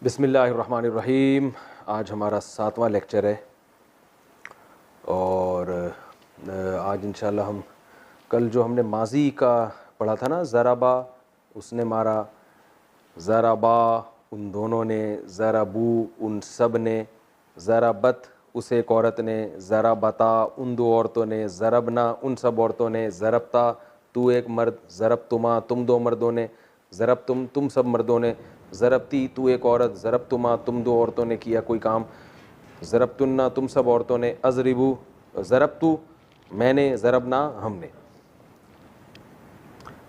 बिस्मिल्लाहिर्रहमानिर्रहीम। आज हमारा 7वां लेक्चर है और आज इंशाल्लाह हम कल जो हमने माजी का पढ़ा था ना, ज़राबा उसने मारा, ज़राबा उन दोनों ने, ज़राबू उन सब ने, ज़राबत उस एक औरत ने, ज़राबता उन दो औरतों ने, ज़रबना उन सब औरतों ने, ज़रबता तू एक मर्द, ज़रबतुमा तुम दो मर्दों ने, ज़रबतुम तुम सब मर्दों ने, ज़रबती तू एक औरत, ज़रबतुमा तुम दो औरतों ने किया कोई काम, ज़रबतुन्ना तुम सब औरतों ने, अज़रिबू ज़रबतु मैंने, ज़रबना हमने।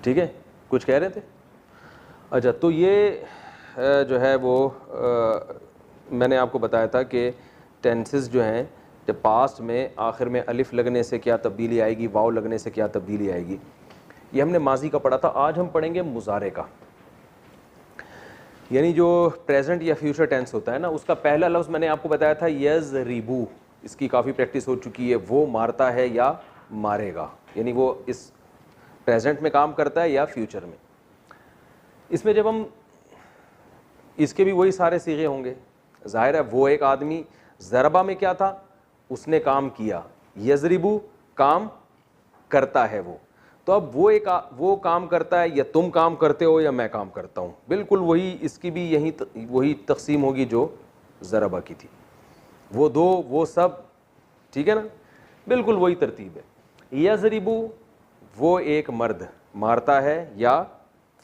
ठीक है, कुछ कह रहे थे? अच्छा, तो ये जो है वो मैंने आपको बताया था कि टेंसेस जो हैं, जब पास्ट में आखिर में अलिफ लगने से क्या तब्दीली आएगी, वाव लगने से क्या तब्दीली आएगी, ये हमने माजी का पढ़ा था। आज हम पढ़ेंगे मुजारे का, यानी जो प्रेजेंट या फ्यूचर टेंस होता है ना, उसका पहला लफ्ज़ मैंने आपको बताया था यज़रिबू। इसकी काफ़ी प्रैक्टिस हो चुकी है। वो मारता है या मारेगा, यानी वो इस प्रेजेंट में काम करता है या फ्यूचर में। इसमें जब हम इसके भी वही सारे सीगे होंगे। जाहिर है वो एक आदमी, ज़रबा में क्या था, उसने काम किया, यज़रिबू काम करता है वो। तो अब वो काम करता है, या तुम काम करते हो या मैं काम करता हूँ, बिल्कुल वही। इसकी भी वही तकसीम होगी जो ज़रबा की थी। वो दो वो सब, ठीक है ना, बिल्कुल वही तरतीब है। यज़रिबू वो एक मर्द मारता है या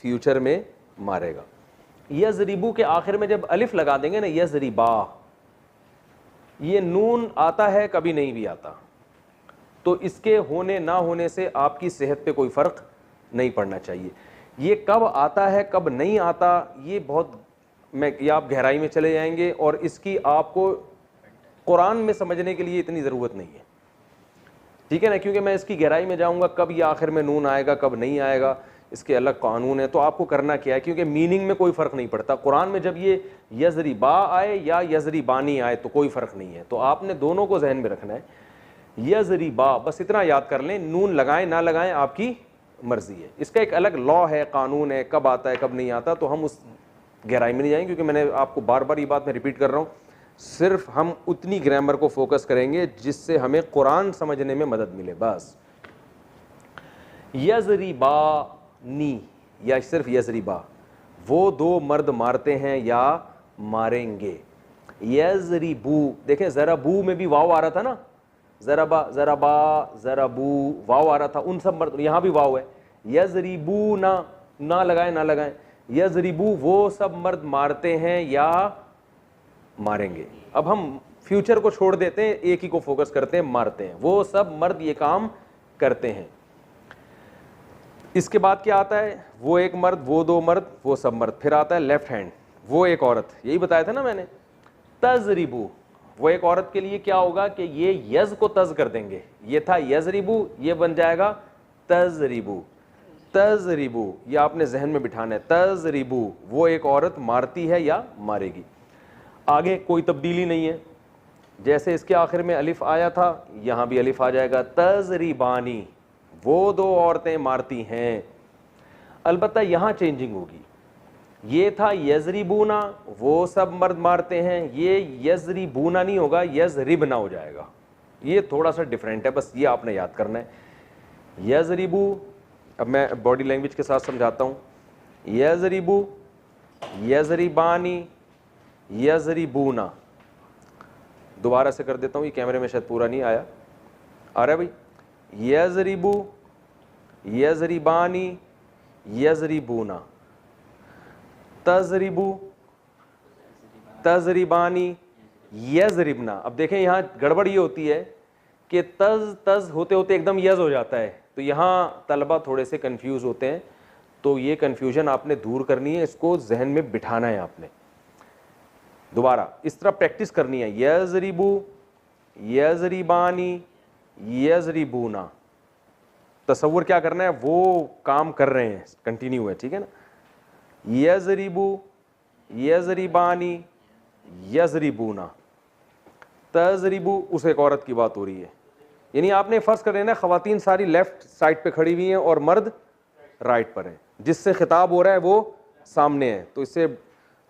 फ्यूचर में मारेगा। यज़रिबू के आखिर में जब अलिफ लगा देंगे ना, यज़रिबा, ये नून आता है कभी नहीं भी आता, तो इसके होने ना होने से आपकी सेहत पे कोई फ़र्क नहीं पड़ना चाहिए। ये कब आता है कब नहीं आता, ये बहुत ये आप गहराई में चले जाएंगे और इसकी आपको कुरान में समझने के लिए इतनी ज़रूरत नहीं है, ठीक है ना, क्योंकि मैं इसकी गहराई में जाऊंगा कब ये आखिर में नून आएगा कब नहीं आएगा, इसके अलग कानून है। तो आपको करना क्या है, क्योंकि मीनिंग में कोई फ़र्क नहीं पड़ता। कुरान में जब ये यज़रिबा आए या यज़रिबानी आए तो कोई फ़र्क नहीं है। तो आपने दोनों को जहन में रखना है। यज़रिबा, बस इतना याद कर लें, नून लगाएं ना लगाएं आपकी मर्जी है। इसका एक अलग लॉ है, कानून है, कब आता है कब नहीं आता, तो हम उस गहराई में नहीं जाएंगे, क्योंकि मैंने आपको बार बार ये बात मैं रिपीट कर रहा हूँ। सिर्फ हम उतनी ग्रामर को फोकस करेंगे जिससे हमें कुरान समझने में मदद मिले, बस। यज़रिबानी या सिर्फ यज़रिबा, वो दो मर्द मारते हैं या मारेंगे। यज़रिबू, देखें ज़राबू में भी वाव आ रहा था ना, ज़रबा ज़रबा ज़रबू वाव आ रहा था, उन सब मर्द, यहाँ भी वाव है। यज़रिबू ना लगाएं ना लगाएं, यज़रिबू वो सब मर्द मारते हैं या मारेंगे। अब हम फ्यूचर को छोड़ देते हैं, एक ही को फोकस करते हैं, मारते हैं। वो सब मर्द ये काम करते हैं। इसके बाद क्या आता है, वो एक मर्द, वो दो मर्द, वो सब मर्द। फिर आता है लेफ्ट हैंड, वो एक औरत, यही बताया था ना मैंने। तज़रिबू, वो एक औरत के लिए क्या होगा कि ये यज को तज कर देंगे। ये था यज़रिबू, ये बन जाएगा तज़रिबू। तज़रिबू ये आपने जहन में बिठाना है। तज़रिबू वो एक औरत मारती है या मारेगी। आगे कोई तब्दीली नहीं है, जैसे इसके आखिर में अलिफ आया था यहाँ भी अलिफ आ जाएगा। तज़रिबानी वो दो औरतें मारती हैं। अलबत्ता यहाँ चेंजिंग होगी। ये था यज़रिबूना वो सब मर्द मारते हैं, ये यज़रिबूना नहीं होगा, यज़रिबना हो जाएगा। ये थोड़ा सा डिफरेंट है, बस ये आपने याद करना है। यज़रिबू, अब मैं बॉडी लैंग्वेज के साथ समझाता हूँ। यज़रिबू, यज़रिबानी, यज़रिबूना। दोबारा से कर देता हूँ, ये कैमरे में शायद पूरा नहीं आया। आ रहा है भाई? यज़रिबू, यज़रिबानी, यज़रिबूना। तज़रिबू, तज़रिबानी, यज़रिबना। अब देखें यहाँ गड़बड़ ये होती है कि तज होते होते एकदम यज़ हो जाता है, तो यहाँ तलबा थोड़े से कंफ्यूज होते हैं। तो ये कंफ्यूजन आपने दूर करनी है, इसको जहन में बिठाना है आपने। दोबारा इस तरह प्रैक्टिस करनी है। यज़रिबू, यज़रिबानी, यज़रिबूना। तसव्वुर क्या करना है, वो काम कर रहे हैं, कंटिन्यू है, ठीक है ना। यज़रिबू, यज़रिबानी, यज़रिबूना। तज़रिबू उस एक औरत की बात हो रही है, यानी आपने फर्ज कर लेना ख़वातीन सारी लेफ्ट साइड पे खड़ी हुई हैं और मर्द राइट पर हैं। जिससे खिताब हो रहा है वो सामने है, तो इससे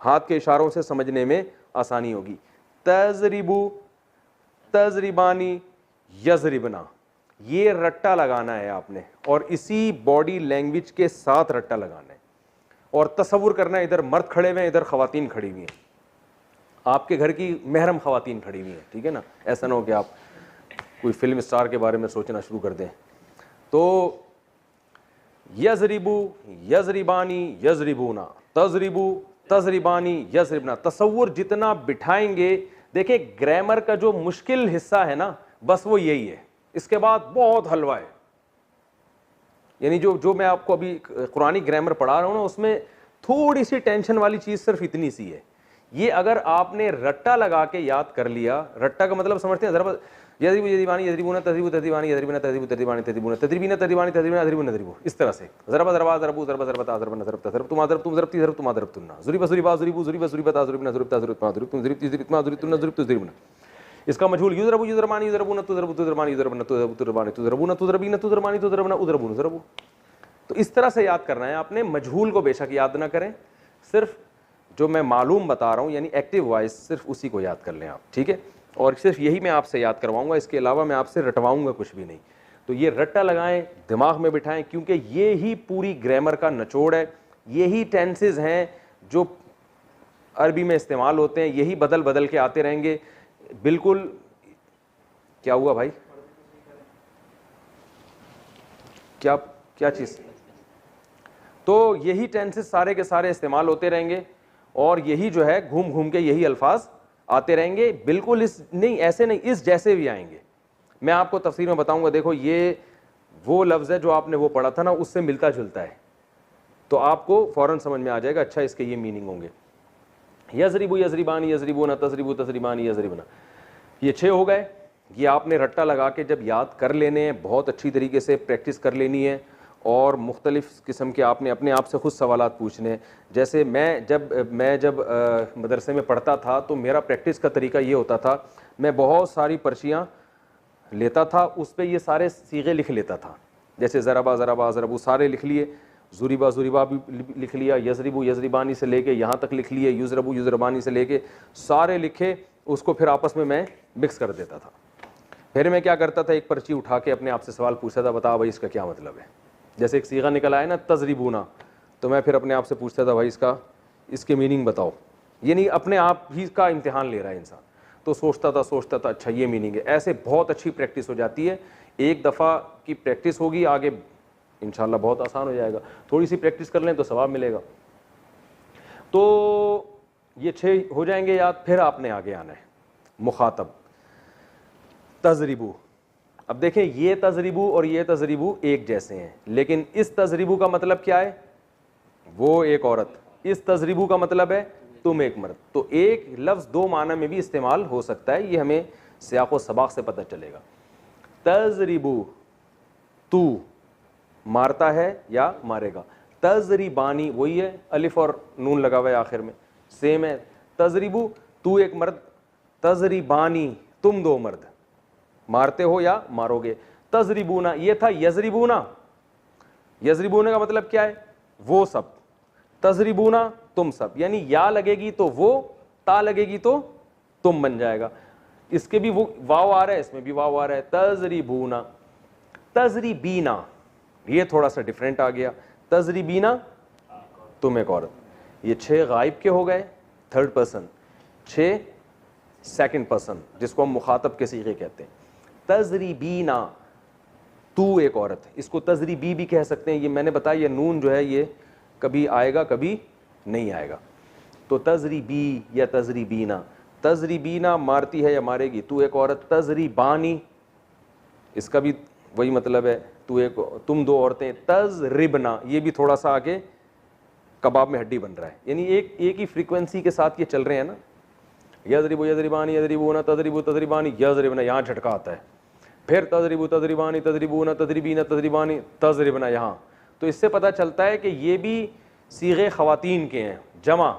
हाथ के इशारों से समझने में आसानी होगी। तजरिबू, तजरिबानी, यजरिबना, ये रट्टा लगाना है आपने और इसी बॉडी लैंग्वेज के साथ रट्टा लगाना है। और तसव्वुर करना है इधर मर्द खड़े हुए हैं, इधर खवातीन खड़ी हुई हैं, आपके घर की महरम खवातीन खड़ी हुई हैं, ठीक है ना। ऐसा ना हो कि आप कोई फिल्म स्टार के बारे में सोचना शुरू कर दें। तो यजरिबू, यजरिबानी, यजरिबूना, तजरिबू, तजरिबानी, यजरिबना, तसव्वुर जितना बिठाएंगे। देखिए ग्रामर का जो मुश्किल हिस्सा है ना, बस वो यही है, इसके बाद बहुत हलवा है। यानी जो मैं आपको अभी कुरानी ग्रामर पढ़ा रहा हूं ना, उसमें थोड़ी सी टेंशन वाली चीज सिर्फ इतनी सी है। ये अगर आपने रट्टा लगा के याद कर लिया, रट्टा का मतलब समझते हैं जरा, यदरिबू यदरिबानी यदरिबूना तजरिबू तजरिबानी यदरिबना तजरिबू तजरिबानी तजरिबूना तजरिबीना तजरिबानी तजरिबीना अजरिबूना अजरिबू, इस तरह से ज़रबा ज़रबा ज़रबू ज़रबा ज़रबता ज़रबन ज़रबता ज़रब तुम ज़रब तुम ज़रबती ज़रब तुम ज़रबतुन्ना ज़ुरिबा ज़ुरिबा ज़ुरिबू ज़ुरिबा ज़ुरिबता ज़ुरिबना ज़ुरिबता ज़ुरिबता ज़ुरिब तुम ज़ुरिबती ज़ुरिबमा ज़ुरिबतुन्ना ज़ुरिबतु ज़ुरिबना। इसका मजहूल युज़रबू युज़रबानी युज़रबूना तुज़रबू तुज़रबानी युज़रबना तुज़रबानी तुज़रबूना तुज़रबीना तुज़रबानी तुज़रबना उज़रबून ज़रबू। तो इस तरह से याद करना है आपने। मजहूल को बेशक याद ना करें, सिर्फ जो मैं मालूम बता रहा हूँ यानी एक्टिव वॉइस, सिर्फ उसी को याद कर लें आप, ठीक है। और सिर्फ यही मैं आपसे याद करवाऊंगा, इसके अलावा मैं आपसे रटवाऊंगा कुछ भी नहीं। तो ये रट्टा लगाएं, दिमाग में बिठाएं, क्योंकि ये ही पूरी ग्रामर का निचोड़ है। यही टेंसेज हैं जो अरबी में इस्तेमाल होते हैं, यही बदल बदल के आते रहेंगे। बिल्कुल, क्या हुआ भाई, क्या क्या चीज़? तो यही टेंसेस सारे के सारे इस्तेमाल होते रहेंगे और यही जो है घूम घूम के यही अल्फाज आते रहेंगे। बिल्कुल इस नहीं, ऐसे नहीं, इस जैसे भी आएंगे। मैं आपको तफसीर में बताऊंगा। देखो ये वो लफ्ज़ है जो आपने वो पढ़ा था ना, उससे मिलता जुलता है, तो आपको फ़ौरन समझ में आ जाएगा अच्छा इसके ये मीनिंग होंगे। यजरिबू यजरिबानी यजरिबूना तजरिबू तजरिबानी यजरिबना, ये 6 हो गए। ये आपने रट्टा लगा के जब याद कर लेने हैं, बहुत अच्छी तरीके से प्रैक्टिस कर लेनी है और मुख्तलिफ़ किस्म के आपने अपने आप से खुद सवालात पूछने हैं। जैसे मैं जब मदरसे में पढ़ता था तो मेरा प्रैक्टिस का तरीका ये होता था, मैं बहुत सारी पर्चियाँ लेता था, उस पर ये सारे सीगे लिख लेता था। जैसे ज़रबा ज़रबा ज़रबू सारे लिख लिए, ज़ुरिबा ज़ुरिबा भी लिख लिया, यजरिबू यजरिबानी से लेके यहाँ तक लिख लिए, युज़रबू युज़रबानी से लेके सारे लिखे, उसको फिर आपस में मैं मिक्स कर देता था। फिर मैं क्या करता था, एक पर्ची उठा के अपने आप से सवाल पूछता था, बताओ भाई इसका क्या मतलब है। जैसे एक सीगा निकल आया ना तजरिबूना, तो मैं फिर अपने आप से पूछता था भाई इसके मीनिंग बताओ। ये नहीं अपने आप ही का इम्तिहान ले रहा है इंसान, तो सोचता था अच्छा ये मीनिंग है। ऐसे बहुत अच्छी प्रैक्टिस हो जाती है। एक दफ़ा की प्रैक्टिस होगी, आगे इंशाल्लाह बहुत आसान हो जाएगा। थोड़ी सी प्रैक्टिस कर लें तो सवाब मिलेगा। तो ये 6 हो जाएंगे याद। फिर आपने आगे आना है मुखातब, तजरिबू। अब देखें ये तजरिबू और ये तजरिबू एक जैसे हैं, लेकिन इस तजरिबू का मतलब क्या है, वो एक औरत, इस तजरिबू का मतलब है तुम एक मर्द। तो एक लफ्ज़ 2 माना में भी इस्तेमाल हो सकता है, ये हमें सियाक़ व सबाक़ से पता चलेगा। तजरिबू, तू मारता है या मारेगा। तजरिबानी वही है, अलिफ और नून लगा हुआ है आखिर में, सेम है। तजरिबू तू एक मर्द, तजरिबानी तुम 2 मर्द, मारते हो या मारोगे। तजरिबूना ये था यजरिबूना, यजरिबूना का मतलब क्या है, वो सब। तजरिबूना तुम सब, यानी या लगेगी तो वो, ता लगेगी तो तुम बन जाएगा। इसके भी वो वाव आ रहा है, इसमें भी वाव आ रहा है। तजरिबूना, तजरिबीना ये थोड़ा सा डिफरेंट आ गया। तजरिबीना तुम एक औरत। ये 6 गायब के हो गए, थर्ड पर्सन। 6 सेकंड पर्सन, जिसको हम मुखातब के सीगे कहते हैं। तजरिबीना तू एक औरत, इसको तजरिबी भी कह सकते हैं। ये मैंने बताया, ये नून जो है ये कभी आएगा कभी नहीं आएगा। तो तजरिबी या तजरिबीना, तजरिबीना मारती है या मारेगी, तू एक औरत। तजरिबानी इसका भी वही मतलब है, तुम 2 औरतें। तजरिबना ये भी थोड़ा सा आगे कबाब में हड्डी बन रहा है, यानी एक ही फ्रीक्वेंसी के साथ ये चल रहे हैं ना। यजरिबू यजरिबानी यजरिबूना तजरिबू तजरिबानी यजरिबना, यहाँ झटका आता है। फिर तजरिबू तजरिबानी तजरिबूना तजरिबीना तजरिबानी तजरिबना यहाँ। तो इससे पता चलता है कि ये भी सीगे ख़वातीन के हैं, जमा।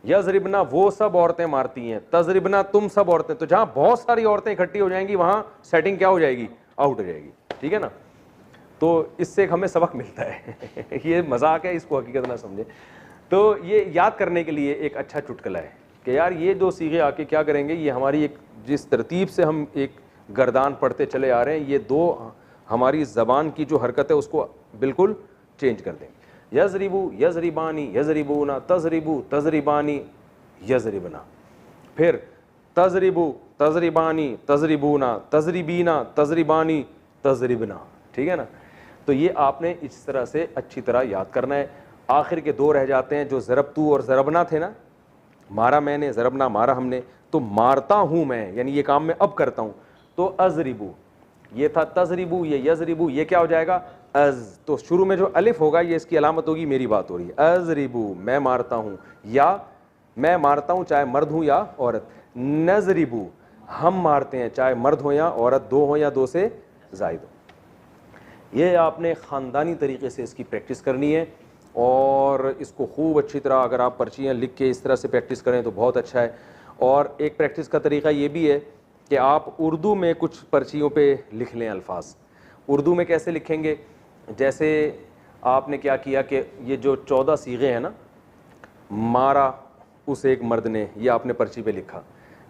यजरिबना वो सब औरतें मारती हैं, तजरिबना तुम सब औरतें। तो जहाँ बहुत सारी औरतें इकट्ठी हो जाएंगी वहाँ सेटिंग क्या हो जाएगी, आउट हो जाएगी, ठीक है ना। तो इससे हमें सबक मिलता है ये मजाक है, इसको हकीकत ना समझे। तो ये याद करने के लिए एक अच्छा चुटकुला है कि यार ये दो सीगे आके क्या करेंगे, ये हमारी एक जिस तरतीब से हम एक गर्दान पढ़ते चले आ रहे हैं, ये दो हमारी ज़बान की जो हरकत है उसको बिल्कुल चेंज कर देंगे। यज़रिबू यज़रिबानी यज़रिबूना, तज़रिबू तज़रिबानी यज़रिबना, फिर तज़रिबू तज़रिबानी तज़रिबूना, तज़रिबीना तज़रिबानी तज़रिबना। ठीक है ना। तो ये आपने इस तरह से अच्छी तरह याद करना है। आखिर के दो रह जाते हैं जो ज़रबतू और ज़रबना थे ना, मारा मैंने, ज़रबना मारा हमने, तो मारता हूँ मैं, यानी ये काम मैं अब करता हूँ, तो अज़रिबू, ये था तज़रिबू, ये यज़रिबू, ये क्या हो जाएगा अज़। तो शुरू में जो अलिफ होगा ये इसकी अलामत होगी, मेरी बात हो रही है, अज़रिबू मैं मारता हूँ, या मैं मारता हूँ चाहे मर्द हूँ या औरत। नज़रिबू हम मारते हैं चाहे मर्द हो या औरत, दो हो या दो से ज़ायद हो। ये आपने ख़ानदानी तरीके से इसकी प्रैक्टिस करनी है और इसको खूब अच्छी तरह अगर आप पर्चियाँ लिख के इस तरह से प्रैक्टिस करें तो बहुत अच्छा है। और एक प्रैक्टिस का तरीका ये भी है कि आप उर्दू में कुछ पर्चियों पे लिख लें अल्फाज। उर्दू में कैसे लिखेंगे, जैसे आपने क्या किया कि ये जो 14 सीगे हैं ना, मारा उस एक मर्द ने, ये आपने पर्ची पे लिखा,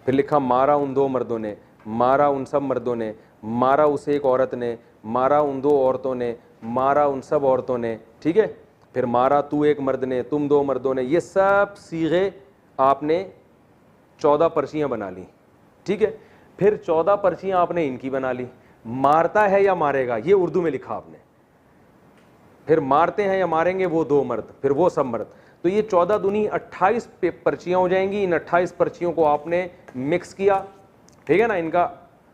फिर लिखा मारा उन दो मर्दों ने, मारा उन सब मर्दों ने, मारा उस एक औरत ने, मारा उन दो औरतों ने, मारा उन सब औरतों ने। ठीक है, फिर मारा तू एक मर्द ने, तुम दो मर्दों ने। ये सब सीगे आपने 14 पर्चियाँ बना ली। ठीक है, फिर 14 पर्चियाँ आपने इनकी बना ली, मारता है या मारेगा ये उर्दू में लिखा आपने, फिर मारते हैं या मारेंगे वो दो मर्द, फिर वो सब मर्द। तो ये 14 दूनी 28 पर्चियाँ हो जाएंगी। इन 28 पर्चियों को आपने मिक्स किया, ठीक है ना, इनका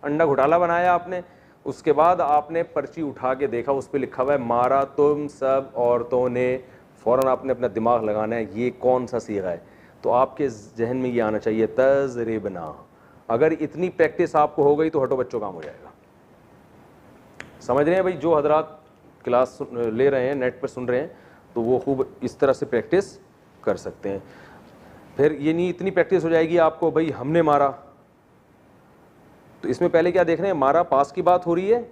अंडा घोटाला बनाया आपने। उसके बाद आपने पर्ची उठा के देखा, उस पर लिखा हुआ है मारा तुम सब औरतों ने। फ़ौरन आपने अपना दिमाग लगाना है ये कौन सा सीगा है, तो आपके जहन में ये आना चाहिए तज़रिबना। अगर इतनी प्रैक्टिस आपको हो गई तो हटो बच्चों काम हो जाएगा। समझ रहे हैं भाई, जो हजरात क्लास ले रहे हैं, नेट पर सुन रहे हैं, तो वो खूब इस तरह से प्रैक्टिस कर सकते हैं। फिर ये नहीं इतनी प्रैक्टिस हो जाएगी आपको, भाई हमने मारा, तो इसमें पहले क्या देख रहे हैं, मारा पास की बात हो रही है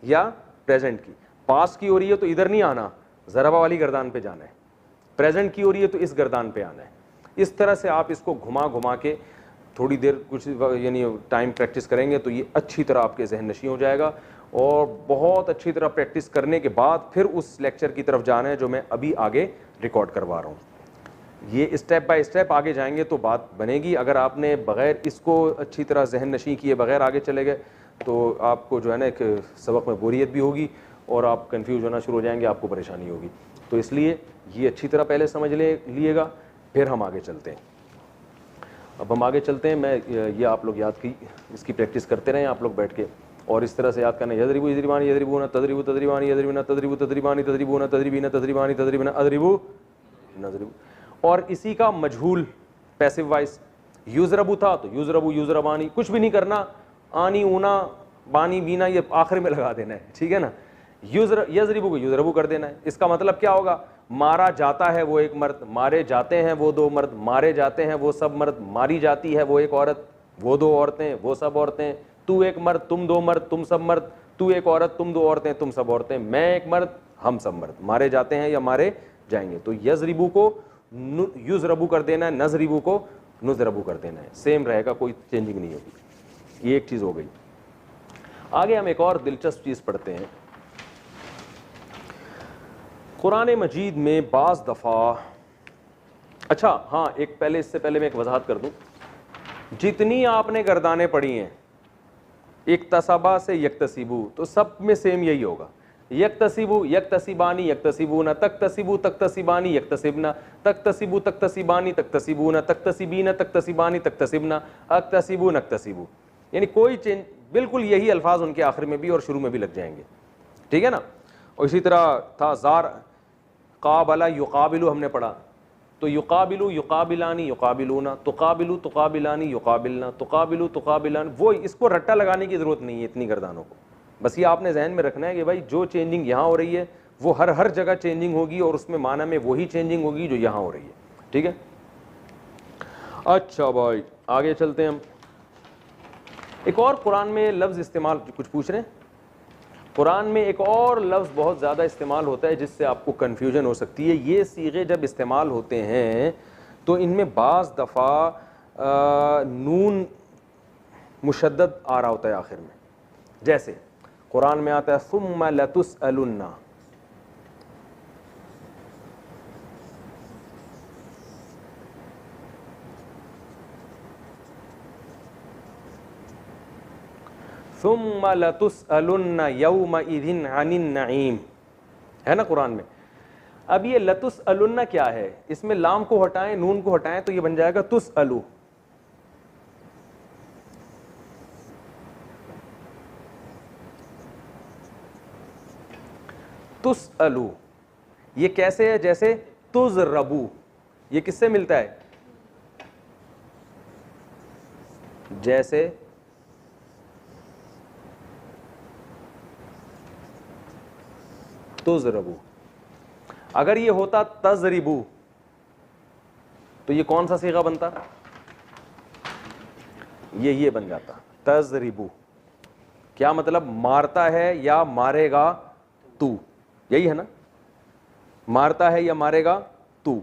या प्रेजेंट की। पास की हो रही है तो इधर नहीं आना, ज़रबा वाली गर्दान पे जाना है। प्रेजेंट की हो रही है तो इस गर्दान पे आना है। इस तरह से आप इसको घुमा घुमा के थोड़ी देर कुछ यानी टाइम प्रैक्टिस करेंगे तो ये अच्छी तरह आपके जहन नशी हो जाएगा। और बहुत अच्छी तरह प्रैक्टिस करने के बाद फिर उस लेक्चर की तरफ जाना है जो मैं अभी आगे रिकॉर्ड करवा रहा हूँ। ये स्टेप बाय स्टेप आगे जाएंगे तो बात बनेगी। अगर आपने बग़ैर इसको अच्छी तरह जहन नशी किए बग़ैर आगे चले गए तो आपको जो है ना एक सबक में बोरियत भी होगी और आप कंफ्यूज होना शुरू हो जाएंगे, आपको परेशानी होगी। तो इसलिए ये अच्छी तरह पहले समझ लिएगा, फिर हम आगे चलते हैं। अब हम आगे चलते हैं, मैं ये आप लोग याद की इसकी प्रैक्टिस करते रहें आप लोग बैठ के, और इस तरह से याद करना, यज़रिबू यज़रिबानी यज़रिबूना, तज़रिबू तज़रिबानी यज़रिबना, तज़रिबू तज़रिबानी तज़रिबूना, तज़रिबीना तज़रिबानी तज़रिबना, अज़रिबू नज़रिबू। और इसी का मजहूल पैसिव वॉइस, युज़रबू था तो युज़रबू युज़रबानी, कुछ भी नहीं करना, आनी ऊना बानी बीना ये आखिर में लगा देना है, ठीक है ना। यज़रिबू को युज़रबू कर देना है। इसका मतलब क्या होगा, मारा जाता है वो एक मर्द, मारे जाते हैं वो दो मर्द, मारे जाते हैं वो सब मर्द, मारी जाती है वो एक औरत, वो दो औरतें, वो सब औरतें, तू एक मर्द तुम दो मर्द तुम सब मर्द, तू एक औरत तुम दो औरतें तुम सब औरतें, मैं एक मर्द हम सब मर्द, मारे जाते हैं या मारे जाएंगे। तो यज़रिबू को युज़रबू कर देना है, नज़रिबू को नुज़रबू कर देना है, सेम रहेगा, कोई चेंजिंग नहीं होगी। ये एक चीज़ हो गई। आगे हम एक और दिलचस्प चीज़ पढ़ते हैं। कुरान मजीद में बाज़ दफ़ा, अच्छा हाँ, एक पहले इससे पहले मैं एक वजाहत कर दूं, जितनी आपने गर्दानें पढ़ी हैं इक्तसबा से यक्तसिबू, तो सब में सेम यही होगा, यक्तसिबू यक्तसिबानी यक्तसिबूना, तक्तसिबू तक्तसिबानी यक्तसिबना, तक्तसिबू तक्तसिबानी तक्तसिबूना, तक्तसिबीना तक्तसिबानी तक्तसिबना, अक्तसिबू नक्तसिबू। यानी कोई चेंज, बिल्कुल यही अल्फाज उनके आखिर में भी और शुरू में भी लग जाएंगे, ठीक है ना। और इसी तरह था ज़ार काबला युकाबिलू, हमने पढ़ा, तो युकाबिलू युकाबिलानी युकाबिलूना, तुकाबिलू तुकाबिलानी युकाबिलना, तुकाबिलू तुकाबिलान। वो इसको रट्टा लगाने की ज़रूरत नहीं है इतनी गर्दानों को, बस ये आपने जहन में रखना है कि भाई जो चेंजिंग यहाँ हो रही है वो हर जगह चेंजिंग होगी और उसमें माना में वही चेंजिंग होगी जो यहाँ हो रही है, ठीक है। अच्छा भाई आगे चलते हैं हम। एक और कुरान में लफ्ज़ इस्तेमाल, कुछ पूछ रहे हैं, कुरान में एक और लफ्ज़ बहुत ज़्यादा इस्तेमाल होता है जिससे आपको कन्फ्यूजन हो सकती है। ये सीगे जब इस्तेमाल होते हैं तो इनमें बाज़ दफ़ा नून मुशद्दद आ रहा होता है आखिर में। जैसे कुरान में आता है सुम्मा लतुसअलुन्ना, सुम्मा लतुसअलुन्ना यौमइज़िन अनिन नईम, है ना कुरान में। अब ये लतुसअलुन्ना क्या है, इसमें लाम को हटाएं नून को हटाएं तो ये बन जाएगा तुसअलु। तुसअलु ये कैसे है, जैसे तुज़रबू, ये किससे मिलता है, जैसे तुज़रबू। अगर ये होता तज़रिबू तो ये कौन सा सीगा बनता, ये बन जाता तज़रिबू। क्या मतलब, मारता है या मारेगा तू, यही है ना, मारता है या मारेगा तू।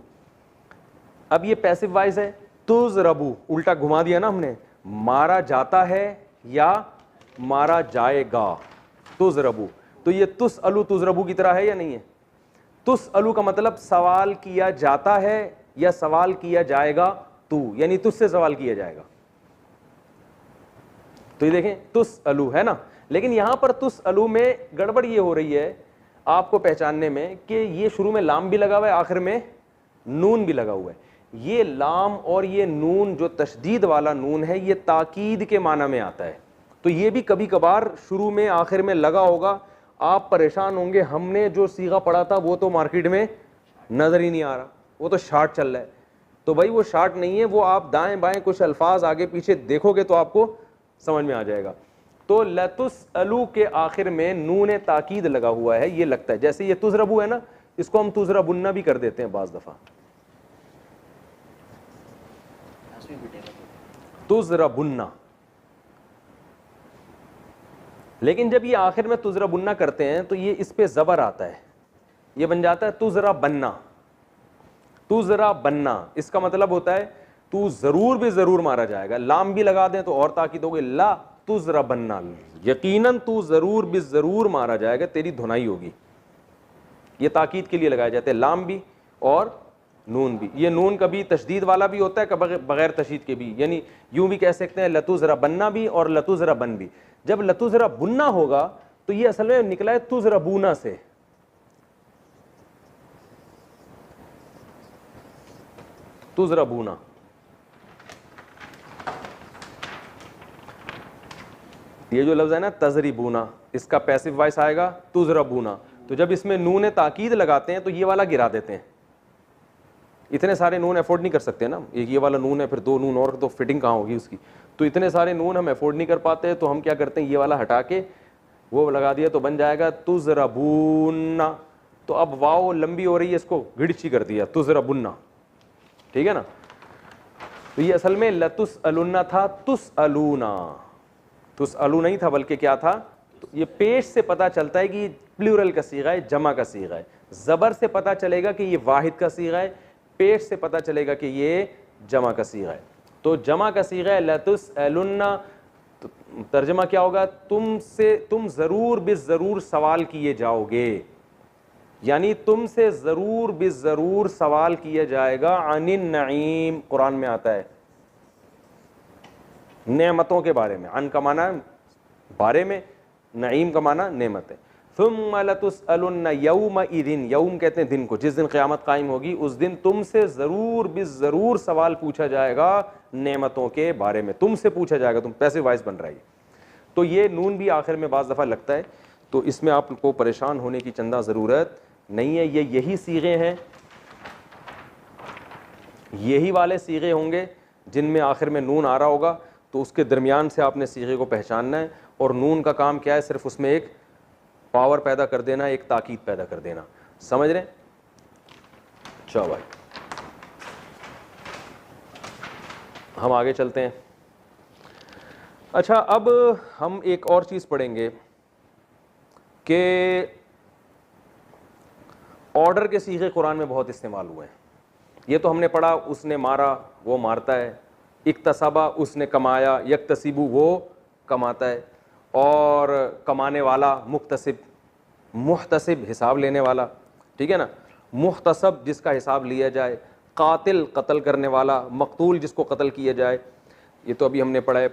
अब ये पैसिव वॉइस है, तुज़रबू उल्टा घुमा दिया ना हमने, मारा जाता है या मारा जाएगा, तुज़रबू। तो ये तुसअलु तुज़रबू की तरह है या नहीं है। तुसअलु का मतलब सवाल किया जाता है या सवाल किया जाएगा तू, यानी तुझसे सवाल किया जाएगा। तो ये देखें तुसअलु है ना, लेकिन यहां पर तुसअलु में गड़बड़ ये हो रही है आपको पहचानने में कि ये शुरू में लाम भी लगा हुआ है, आखिर में नून भी लगा हुआ है। ये लाम और ये नून जो तशदीद वाला नून है ये ताकीद के माना में आता है। तो ये भी कभी कभार शुरू में आखिर में लगा होगा, आप परेशान होंगे, हमने जो सीगा पढ़ा था वो तो मार्केट में नजर ही नहीं आ रहा, वो तो शार्ट चल रहा है। तो भाई वो शार्ट नहीं है, वो आप दाएं बाएं कुछ अल्फाज आगे पीछे देखोगे तो आपको समझ में आ जाएगा। तो लतुसअलु के आखिर में नून ताकीद लगा हुआ है, ये लगता है जैसे ये तुज़रबू है ना, इसको हम तुज़रबुन्ना भी कर देते हैं बाज दफा, तुज़रबुन्ना। लेकिन जब ये आखिर में तुज़रबुन्ना करते हैं तो ये इस पे ज़बर आता है, ये बन जाता है तुज़रबन्ना। तुज़रबन्ना इसका मतलब होता है तू जरूर भी जरूर मारा जाएगा। लाम भी लगा दें तो और ताकीद होगी, ला तुज़रबन्ना, यकीनन तू जरूर भी जरूर मारा जाएगा, तेरी धुनाई होगी। ये ताकीद के लिए लगाए जाते हैं लाम भी और नून भी। ये नून कभी तशदीद वाला भी होता है, कभी बगैर तशदीद के भी, यानी यूं भी कह सकते हैं लतुज़रबन्ना भी और लतुज़रबन भी। जब लतुज़रबुन्ना होगा तो ये असल में निकला है तुज़रबूना से। तुज़रबूना ये जो लफ्ज़ है ना तज़रिबूना, इसका पैसिव वॉइस आएगा तुज़रबूना। तो जब इसमें नून ताकीद लगाते हैं तो ये वाला गिरा देते हैं। इतने सारे नून अफोर्ड नहीं कर सकते ना, एक ये वाला नून है फिर दो नून और, तो फिटिंग कहाँ होगी उसकी। तो इतने सारे नून हम अफोर्ड नहीं कर पाते, तो हम क्या करते हैं, ये वाला हटा के वो लगा दिया तो बन जाएगा तुज़रबूना। तो अब वाओ लंबी हो रही है, इसको गिड़ची कर दिया तुज़रबुन्ना, ठीक है ना। तो ये असल में लतुसअलुन्ना था, तुसअलूना। तुसअलू नहीं था बल्कि क्या था, तो ये पेश से पता चलता है कि प्लूरल का सीगा है, जमा का सीगा है। ज़बर से पता चलेगा कि ये वाहिद का सीगा है, पेश से पता चलेगा कि ये जमा का सीगा है। तो जमा का सीगा है लतुसअलुन्ना, तो तर्जमा क्या होगा, तुमसे तुम ज़रूर बिज़रूर सवाल किए जाओगे, यानी तुमसे ज़रूर बिज़रूर सवाल किया जाएगा। अनिन नईम कुरान में आता है, नेमतों के बारे में। अन का माना बारे में, नईम का माना नेमत है। सुम्मा लतुसअलुन्ना यौमइज़िन, यौम कहते हैं दिन को, जिस दिन क़यामत कायम होगी उस दिन तुमसे ज़रूर बिज़रूर सवाल पूछा जाएगा नेमतों के बारे में, तुमसे पूछा जाएगा। तुम पैसिव वॉइस बन रहा है। तो ये नून भी आखिर में बाज़ दफ़ा लगता है, तो इसमें आपको परेशान होने की चंदा ज़रूरत नहीं है। ये यही सीगे हैं, यही वाले सीगे होंगे जिनमें आखिर में नून आ रहा होगा, तो उसके दरमियान से आपने सीगे को पहचानना है। और नून का काम क्या है, सिर्फ उसमें एक पावर पैदा कर देना, एक ताकीद पैदा कर देना। समझ रहे हैं? चलो भाई हम आगे चलते हैं। अच्छा, अब हम एक और चीज़ पढ़ेंगे कि ऑर्डर के सीगे कुरान में बहुत इस्तेमाल हुए हैं। ये तो हमने पढ़ा, उसने मारा वो मारता है, इक्तसबा उसने कमाया, यक्तसिबु वो कमाता है, और कमाने वाला मुक्तसिब, मुहतसिब हिसाब लेने वाला, ठीक है ना, मुहतसब जिसका हिसाब लिया जाए, कातिल कत्ल करने वाला, मकतूल जिसको कत्ल किया जाए। ये तो अभी हमने पढ़ा है,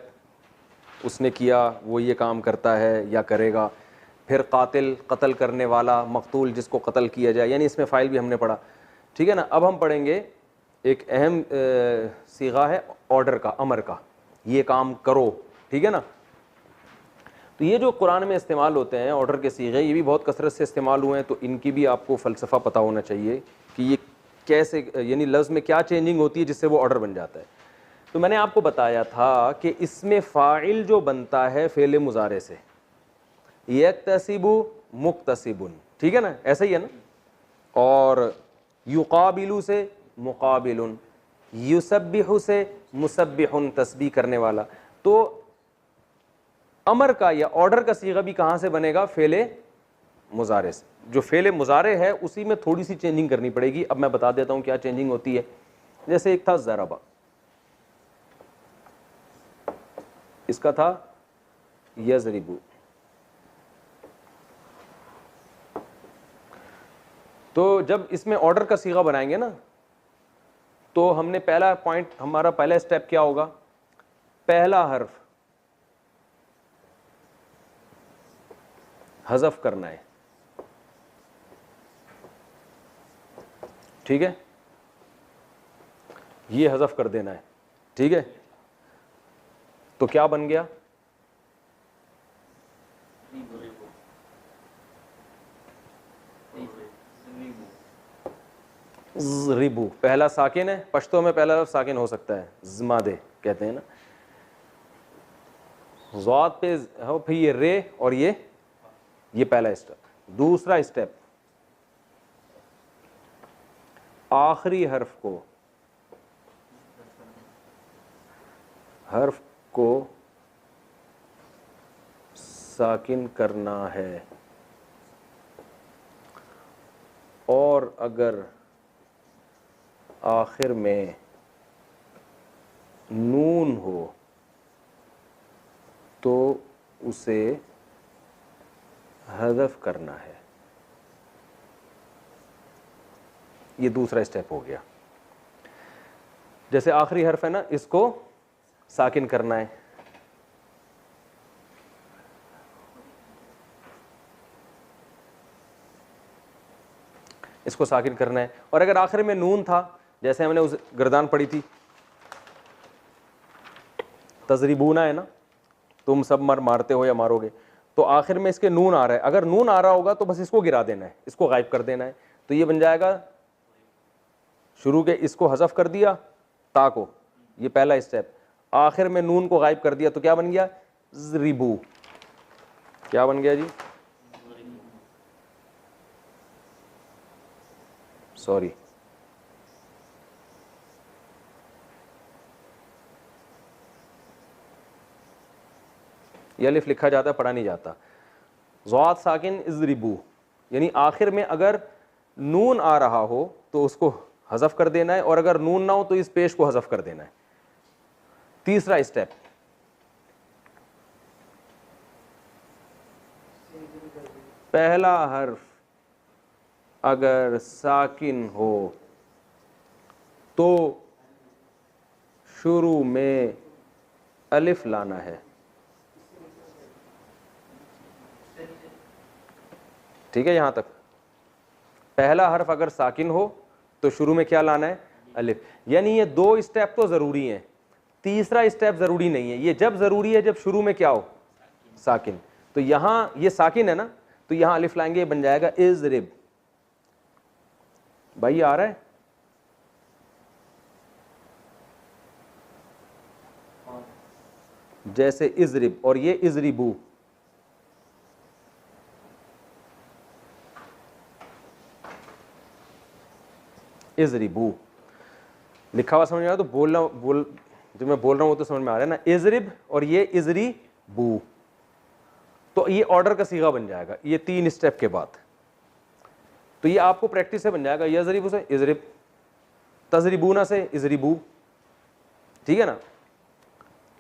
उसने किया वो ये काम करता है या करेगा। फिर कातिल कत्ल करने वाला, मकतूल जिसको कत्ल किया जाए, यानी इसमें फ़ाइल भी हमने पढ़ा, ठीक है ना। अब हम पढ़ेंगे एक अहम सीगा है ऑर्डर का, अमर का, ये काम करो, ठीक है ना। तो ये जो कुरान में इस्तेमाल होते हैं ऑर्डर के सीगे, ये भी बहुत कसरत से इस्तेमाल हुए हैं, तो इनकी भी आपको फ़लसफ़ा पता होना चाहिए कि ये कैसे, यानी लफ्ज़ में क्या चेंजिंग होती है जिससे वो ऑर्डर बन जाता है। तो मैंने आपको बताया था कि इसमें फ़ाइल जो बनता है फ़ेल मुज़ारे से, यक्तसिबु मुक्तसिबुन, ठीक है ना, ऐसा ही है ना। और युकाबिलु से मुकाबिलुन, युसब्बिहु से मुसब्बिहुन, तस्बीह करने वाला। तो अमर का या ऑर्डर का सीगा भी कहाँ से बनेगा? फ़ेल मुज़ारे से। जो फ़ेल मुज़ारे है उसी में थोड़ी सी चेंजिंग करनी पड़ेगी। अब मैं बता देता हूँ क्या चेंजिंग होती है। जैसे एक था ज़रबा, इसका था यज़रिबु। तो जब इसमें ऑर्डर का सीगा बनाएंगे ना, तो हमने पहला पॉइंट, हमारा पहला स्टेप क्या होगा? पहला हर्फ हज़फ करना है, ठीक है, ये हज़फ कर देना है, ठीक है। तो क्या बन गया? रिबू। पहला साकिन है, पश्तो में पहला लफ्ज़ साकिन हो सकता है, ज़मादे कहते हैं ना, ज़ात पे हो, फिर ये रे और ये पहला स्टेप। दूसरा स्टेप, आखिरी हर्फ को साकिन करना है, और अगर आखिर में नून हो तो उसे हज़फ करना है। ये दूसरा स्टेप हो गया। जैसे आखिरी हर्फ है ना, इसको साकिन करना है, इसको साकिन करना है, और अगर आखिर में नून था, जैसे हमने उस गर्दान पढ़ी थी, तजरिबूना है ना, तुम सब मारते हो या मारोगे, तो आखिर में इसके नून आ रहा है। अगर नून आ रहा होगा तो बस इसको गिरा देना है, इसको गायब कर देना है, तो ये बन जाएगा शुरू के, इसको हज़फ कर दिया ता को, ये पहला स्टेप। आखिर में नून को गायब कर दिया तो क्या बन गया? ज़रिबू। क्या बन गया जी? सॉरी, ये अलिफ लिखा जाता है, पढ़ा नहीं जाता। ज़ात साकिन इज़रिबू, यानी आखिर में अगर नून आ रहा हो तो उसको हज़फ कर देना है, और अगर नून ना हो तो इस पेश को हज़फ कर देना है। तीसरा स्टेप, पहला हर्फ अगर साकिन हो तो शुरू में अलिफ लाना है, ठीक है। यहां तक पहला हर्फ अगर साकिन हो तो शुरू में क्या लाना है? अलिफ। यानी ये दो स्टेप तो जरूरी हैं, तीसरा स्टेप जरूरी नहीं है। ये जब जरूरी है जब शुरू में क्या हो? साकिन। तो यहां ये साकिन है ना, तो यहां अलिफ लाएंगे, बन जाएगा इज़रिब। भाई आ रहा है? जैसे इज़रिब, और ये इज़रिबू। इज़रिबू लिखा हुआ समझ में आ रहा, तो जो मैं बोल रहा हूँ वो तो समझ में आ रहा है ना। इज़रिब और ये इज़रिबू, तो ये ऑर्डर का सीगा बन जाएगा, ये 3 स्टेप के बाद। तो ये आपको प्रैक्टिस से बन जाएगा, यजरिबू से इजरिब, तजरिबूना से इजरिबू, ठीक है ना।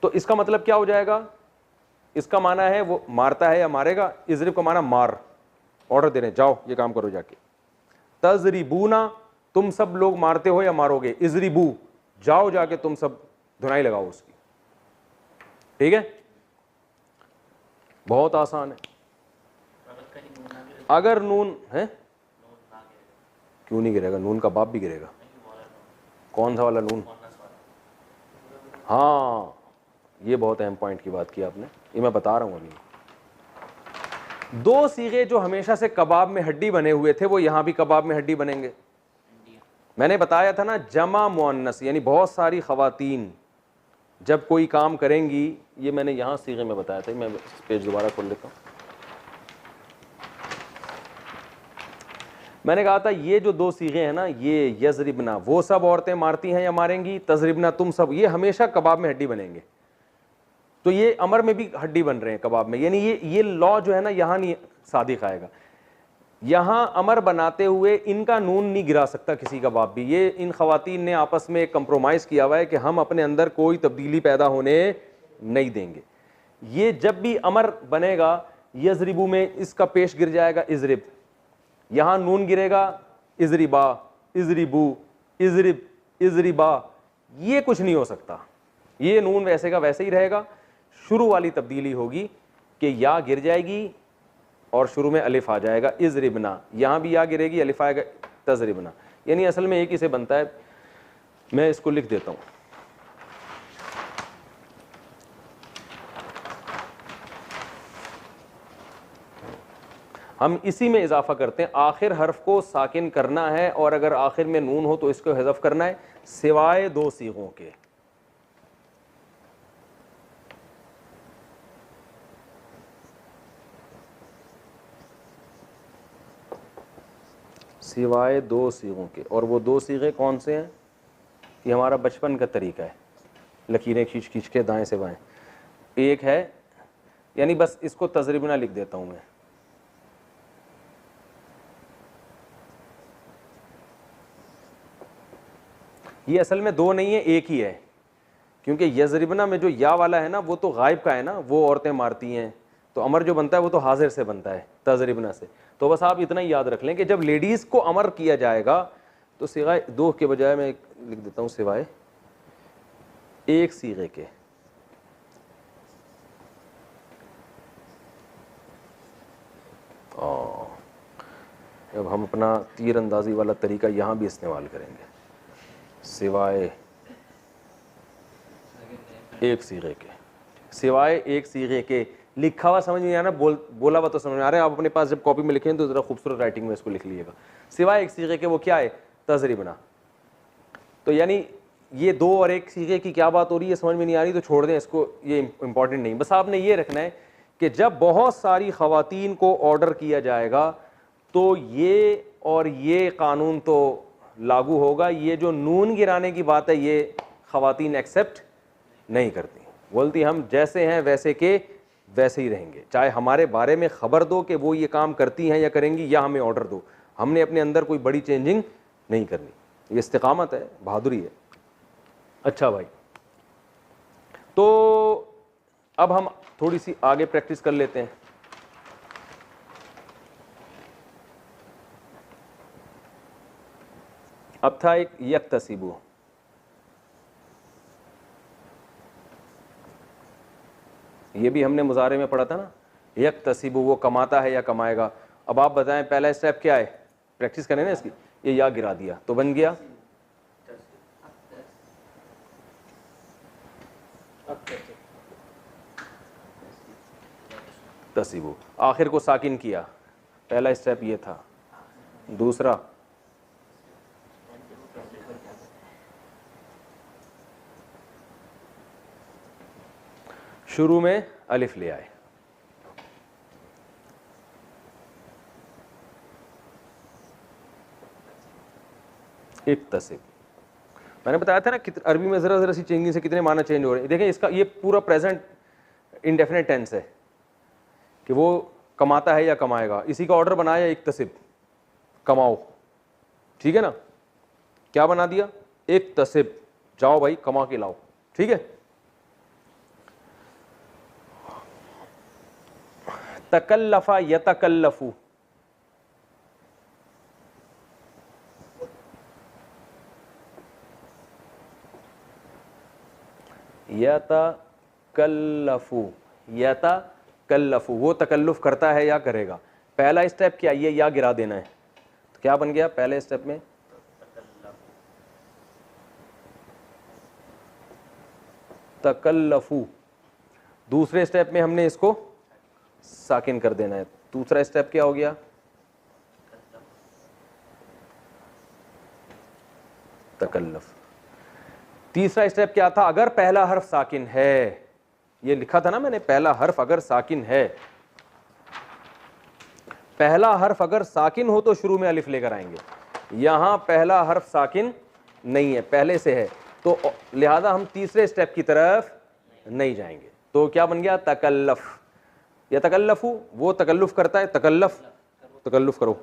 तो इसका मतलब क्या हो जाएगा, इसका माना है वो मारता है या मारेगा, इजरिब का माना मार, ऑर्डर दे रहे हैं जाओ ये काम करो जाके। तजरिबूना तुम सब लोग मारते हो या मारोगे, इजरिबू जाओ जाके तुम सब धुनाई लगाओ उसकी, ठीक है, बहुत आसान है। अगर नून है, क्यों नहीं गिरेगा, नून का बाप भी गिरेगा। कौन सा वाला नून? हाँ ये बहुत अहम पॉइंट की बात की आपने, ये मैं बता रहा हूं अभी। 2 सीगे जो हमेशा से कबाब में हड्डी बने हुए थे वो यहां भी कबाब में हड्डी बनेंगे। मैंने बताया था ना, जमा मुअन्नस यानी बहुत सारी खवातीन जब कोई काम करेंगी, ये मैंने यहां सीगे में बताया था, मैं पेज दोबारा खोल लेता हूं। मैंने कहा था ये जो 2 सीगे हैं ना, ये यजरिबना वो सब औरतें मारती हैं या मारेंगी, तजरिबना तुम सब, ये हमेशा कबाब में हड्डी बनेंगे। तो ये अमर में भी हड्डी बन रहे हैं कबाब में, यानी ये लॉ जो है ना यहां नहीं सादिक आएगा। यहां अमर बनाते हुए इनका नून नहीं गिरा सकता किसी का बाप भी। ये इन खवातीन ने आपस में एक कंप्रोमाइज किया हुआ है कि हम अपने अंदर कोई तब्दीली पैदा होने नहीं देंगे। ये जब भी अमर बनेगा, यजरिबू में इसका पेश गिर जाएगा इजरिब, यहां नून गिरेगा इजरिबा, इजरिबू, इजरिब, इजरिबा, ये कुछ नहीं हो सकता। ये नून वैसे का वैसे ही रहेगा। शुरू वाली तब्दीली होगी कि या गिर जाएगी और शुरू में अलिफ आ जाएगा, इजरिबना, यहां भी या गिरेगी, अलिफ आएगा, तजरिबना, यानी असल में एक ही से बनता है। मैं इसको लिख देता हूं, हम इसी में इजाफा करते हैं। आखिर हर्फ को साकिन करना है और अगर आखिर में नून हो तो इसको हज़फ करना है, सिवाय 2 सीगों के। सिवाय 2 सीगों के, और वो 2 सीगे कौन से हैं? ये हमारा बचपन का तरीका है, लकीरें खींच खींच के दाएं से बाएं। एक है, यानी बस इसको तजरिबना लिख देता हूं मैं, ये असल में 2 नहीं है, एक ही है, क्योंकि यजरिबना में जो या वाला है ना वो तो गायब का है ना, वो औरतें मारती हैं, तो अमर जो बनता है वो तो हाजिर से बनता है तजरिबना से। तो बस आप इतना ही याद रख लें कि जब लेडीज को अमर किया जाएगा तो सिवाय 2 के बजाय मैं लिख देता हूं सिवाय 1 सीगे के। अब हम अपना तीर अंदाजी वाला तरीका यहां भी इस्तेमाल करेंगे, सिवाय 1 सीगे के, सिवाय 1 सीगे के। लिखा हुआ समझ में नहीं आ रहा, बोला हुआ तो समझ में आ रहा है। आप अपने पास जब कॉपी में लिखें तो ज़रा खूबसूरत राइटिंग में इसको लिख लीजिएगा, सिवाय 1 सीगे के। वो क्या है? तजरिबना। तो यानी ये 2 और 1 सीगे की क्या बात हो रही है समझ में नहीं आ रही तो छोड़ दें इसको, ये इंपॉर्टेंट नहीं। बस आपने ये रखना है कि जब बहुत सारी खवातीन को ऑर्डर किया जाएगा तो ये और ये कानून तो लागू होगा। ये जो नून गिराने की बात है ये खवातीन एक्सेप्ट नहीं करती, बोलती हम जैसे हैं वैसे के वैसे ही रहेंगे, चाहे हमारे बारे में खबर दो कि वो ये काम करती हैं या करेंगी, या हमें ऑर्डर दो, हमने अपने अंदर कोई बड़ी चेंजिंग नहीं करनी। ये इस्तिकामत है, बहादुरी है। अच्छा भाई, तो अब हम थोड़ी सी आगे प्रैक्टिस कर लेते हैं। अब था एक यक्तसिबु, ये भी हमने मुजारे में पढ़ा था ना, यक्तसिबु वो कमाता है या कमाएगा। अब आप बताएं पहला स्टेप क्या है, प्रैक्टिस करें ना इसकी। ये या गिरा दिया तो बन गया तसिबु, आखिर को साकिन किया, पहला स्टेप ये था। दूसरा शुरू में अलिफ ले आए, इक्तसिब। मैंने बताया था ना अरबी में जरा जरा सी चेंजिंग से कितने माना चेंज हो रहे हैं। देखें इसका ये पूरा प्रेजेंट इंडेफिनेट टेंस है, कि वो कमाता है या कमाएगा, इसी का ऑर्डर बनाया इक्तसिब, कमाओ, ठीक है ना, क्या बना दिया, इक्तसिब, जाओ भाई कमा के लाओ, ठीक है। तकल्लफा यतकल्लफू, यतकल्लफू, यतकल्लफू, वो तकल्लुफ करता है या करेगा। पहला स्टेप क्या, ये या गिरा देना है, तो क्या बन गया पहले स्टेप में, तकल्लफू। दूसरे स्टेप में हमने इसको साकिन कर देना है। दूसरा स्टेप क्या हो गया, तकल्लफ। तीसरा स्टेप क्या था, अगर पहला हर्फ साकिन है, ये लिखा था ना मैंने, पहला हर्फ अगर साकिन है, पहला हर्फ अगर साकिन हो तो शुरू में अलिफ लेकर आएंगे। यहां पहला हर्फ साकिन नहीं है, पहले से है, तो लिहाजा हम तीसरे स्टेप की तरफ नहीं जाएंगे। तो क्या बन गया, तकल्लफ, या तकल्लफू, वो तकल्लुफ करता है, तकल्लफ, तकल्लुफ करो,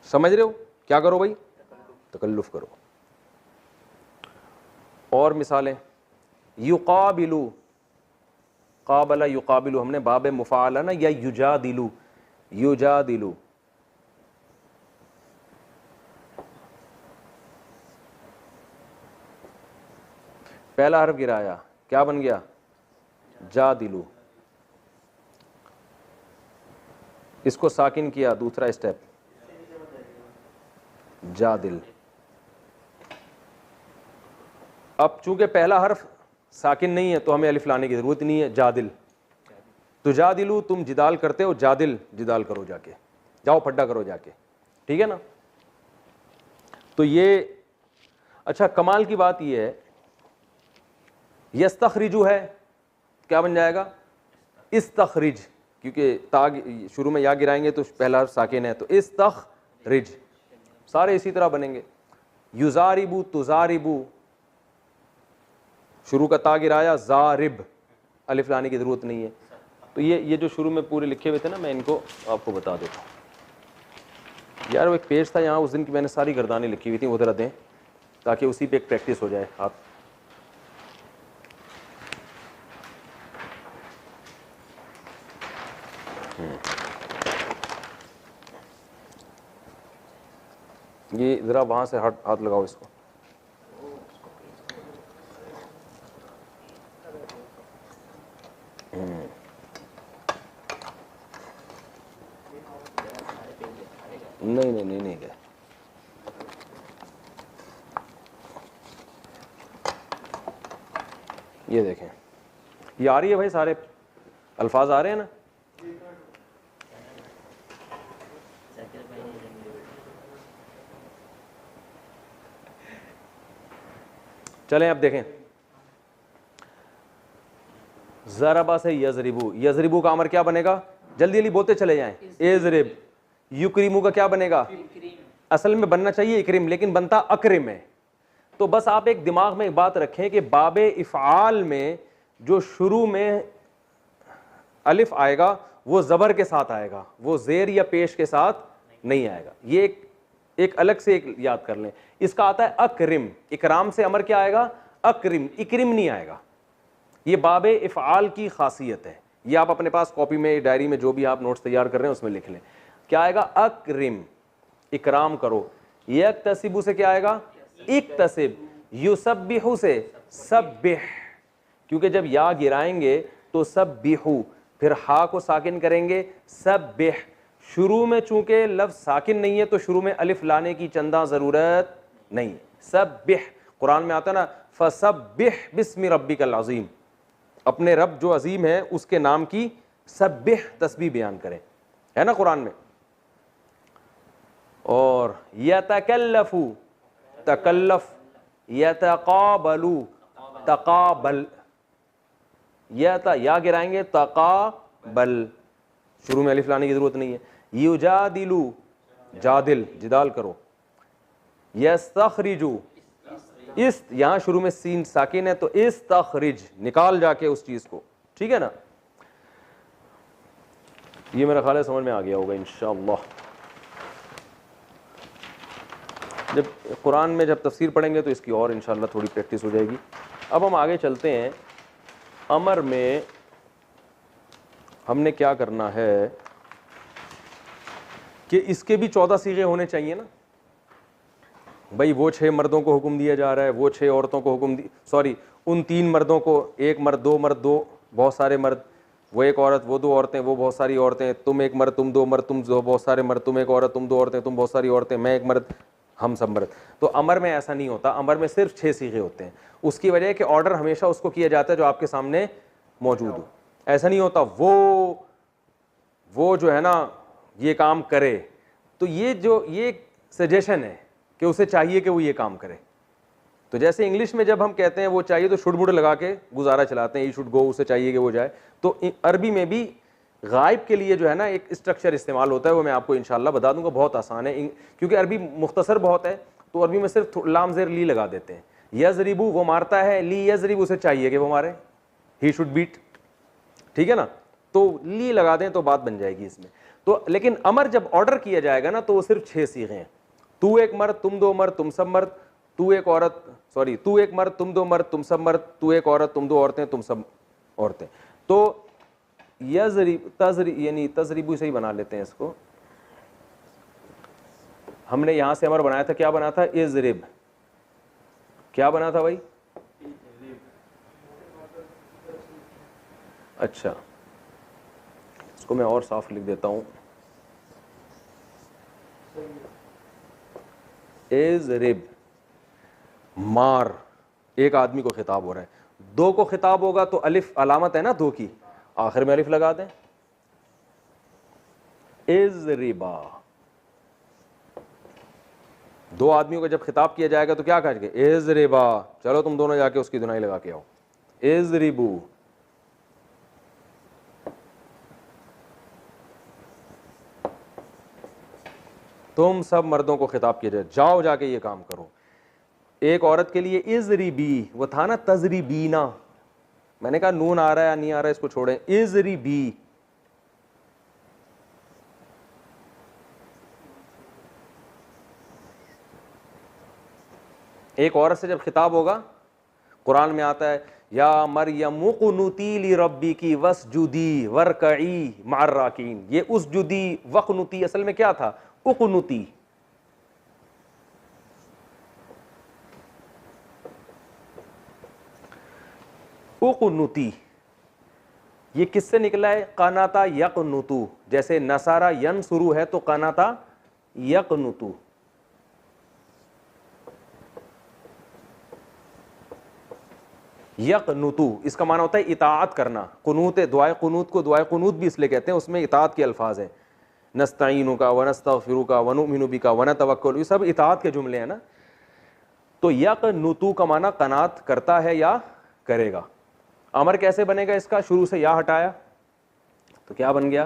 समझ रहे हो, क्या करो भाई, तकल्लुफ करो। और मिसालें, युकाबिलू, काबला युकाबिलू, हमने बाब मुफाला ना, या युजादिलू, युजादिलू, पहला हर्फ गिराया, क्या बन गया, जादिलू, इसको साकिन किया, दूसरा स्टेप जादिल। अब चूंकि पहला हर्फ साकिन नहीं है तो हमें अलिफ लाने की जरूरत नहीं है, जादिल, तो जादिलू, तुम जिदाल करते हो, जादिल, जिदाल करो जाके, जाओ फड्डा करो जाके, ठीक है ना। तो ये अच्छा, कमाल की बात ये है, यस्तखरिजू है, क्या बन जाएगा, इस्तखरिज, क्योंकि ताग शुरू में या गिराएंगे तो पहला हर्फ साकिन है, तो इस्तखरिज, सारे इसी तरह बनेंगे। युजारिबू, तुजारिबू, शुरू का ता गिराया, जारिब, अलिफ लाने की जरूरत नहीं है। तो ये जो शुरू में पूरे लिखे हुए थे ना, मैं इनको आपको बता देता हूँ। यार वो एक पेज था यहाँ उस दिन की, मैंने सारी गर्दानें लिखी हुई थी, वो जरा दें ताकि उसी पे एक प्रैक्टिस हो जाए। आप ये जरा वहां से हाथ लगाओ इसको, नहीं गए, ये देखें, ये आ रही है भाई, सारे अल्फाज आ रहे हैं ना। चलें अब देखें, ज़रबा से यज़रिबू, यज़रिबू का अमर क्या बनेगा, जल्दी जल्दी बोलते चले जाएं, एज़रिब। युक्रिमू का क्या बनेगा, असल में बनना चाहिए इक्रिम, लेकिन बनता अक्रिम है। तो बस आप एक दिमाग में एक बात रखें कि बाबे इफ़आल में जो शुरू में अलिफ आएगा वो ज़बर के साथ आएगा, वो ज़ेर या पेश के साथ नहीं आएगा। ये एक अलग से एक याद कर लें। इसका आता है अक्रिम, इकराम से अमर क्या आएगा, अक्रिम, इक्रिम नहीं आएगा। ये बाबे इफ़आल की खासियत है। ये आप अपने पास कॉपी में, डायरी में, जो भी आप नोट्स तैयार कर रहे हैं उसमें लिख लें। क्या आएगा, अक्रिम, इकराम करो। यक्तसिबु से क्या आएगा, इक्तसिब। युसब्बिहु से सब्बिह, क्योंकि जब या गिराएंगे तो सब्बिहु, फिर हा को साकिन करेंगे, सब्बिह। शुरू में चूंकि लफ्ज साकिन नहीं है तो शुरू में अलिफ लाने की चंदा जरूरत नहीं। सब्बिह, कुरान में आता है ना, फसब्बिह बिस्मि रब्बिकल अज़ीम, अपने रब जो अजीम है उसके नाम की सब्बिह तस्बीह बयान करें, है ना कुरान में। और यतकल्लफू, तकल्लफ, यतकाबलू, तकाबल, या गिराएंगे, तकाबल, शुरू में अलिफ लाने की जरूरत नहीं है। युजादिलू, जादिल, जिदाल करो। यस्तखरिजू, इस, यहां शुरू में सीन साकिन है तो इस्तखरिज, निकाल जाके उस चीज को, ठीक है ना। ये मेरा ख्याल है समझ में आ गया होगा इंशाअल्लाह। जब कुरान में जब तफसीर पढ़ेंगे तो इसकी और इंशाअल्लाह थोड़ी प्रैक्टिस हो जाएगी। अब हम आगे चलते हैं। अमर में हमने क्या करना है कि इसके भी 14 सीगे होने चाहिए ना भाई। वो 6 मर्दों को हुक्म दिया जा रहा है, वो 6 औरतों को हुक्म सॉरी उन 3 मर्दों को, एक मर्द, दो बहुत सारे मर्द, वो एक औरत, वो 2 औरतें, वो बहुत सारी औरतें, तुम एक मर्द, तुम 2 मर्द, तुम बहुत सारे मर्द, तुम एक औरत, तुम 2 औरतें, तुम बहुत सारी औरतें, मैं एक मर्द, हम सब मर्द। तो अमर में ऐसा नहीं होता, अमर में सिर्फ 6 सीगे होते हैं। उसकी वजह है कि ऑर्डर हमेशा उसको किया जाता है जो आपके सामने मौजूद हो। ऐसा नहीं होता वो जो है ना ये काम करे, तो ये सजेशन है कि उसे चाहिए कि वो ये काम करे। तो जैसे इंग्लिश में जब हम कहते हैं वो चाहिए तो शुड बुड लगा के गुजारा चलाते हैं, ही शुड गो, उसे चाहिए कि वो जाए। तो अरबी में भी गायब के लिए जो है ना एक स्ट्रक्चर इस्तेमाल होता है, वो मैं आपको इंशाल्लाह बता दूंगा, बहुत आसान है। क्योंकि अरबी मुख्तसर बहुत है तो अरबी में सिर्फ लाम ज़ेर ली लगा देते हैं। यजरिबू वो मारता है, ली यजरिब उसे चाहिए कि वो मारे, ही शुड बीट, ठीक है ना। तो ली लगा दें तो बात बन जाएगी इसमें। तो लेकिन अमर जब ऑर्डर किया जाएगा ना तो वो सिर्फ 6 सीगे हैं। तू एक मर्द, तुम 2 मर्द, तुम सब मर्द, तू एक औरत, सॉरी तू एक मर्द, तुम 2 मर्द, तुम सब मर्द, तू एक औरत, तुम 2 औरतें, तुम सब औरतें। तो यानी तजरीबू से ही बना लेते हैं इसको। हमने यहां से अमर बनाया था, क्या बना था? इजरिब। क्या बना था भाई? अच्छा, इसको मैं और साफ लिख देता हूं। इजरिब, मार, एक आदमी को खिताब हो रहा है। 2 को खिताब होगा तो अलिफ अलामत है ना 2 की, आखिर में अलिफ लगा दें। इजरिबा, 2 आदमियों को जब खिताब किया जाएगा तो क्या कहेंगे? इजरिबा, चलो तुम दोनों जाके उसकी धुनाई लगा के आओ। इजरिबू, तुम सब मर्दों को खिताब किया जाए, जाओ जाके ये काम करो। एक औरत के लिए इजरिबी, वो था ना तजरिबीना, मैंने कहा नून आ रहा है या नहीं आ रहा है इसको छोड़ें। इजरिबी, एक औरत से जब खिताब होगा, कुरान में आता है या मरियम कुनुती ली रब्बी की वसजुदी वरकई मार राकीन। ये उसजुदी वक़नुती असल में क्या था? उक़नुती। उक़नुती ये किससे निकला है? कनाता यक़नुतु। जैसे नसारा यनसुरु है तो कनाता यक़नुतु। यक़नुतु इसका माना होता है इताअत करना। कुनूत, दुआए कुनूत को दुआए कुनूत भी इसलिए कहते हैं, उसमें इताअत के अल्फाज हैं। नस्तईनु का, वनस्तगफिरु का, वनुमिनु बिका, वनतवक्कलु, ये सब इताअत के जुमले हैं ना। तो यक़नुतु का माना कनात करता है या करेगा। अमर कैसे बनेगा इसका? शुरू से या हटाया तो क्या बन गया?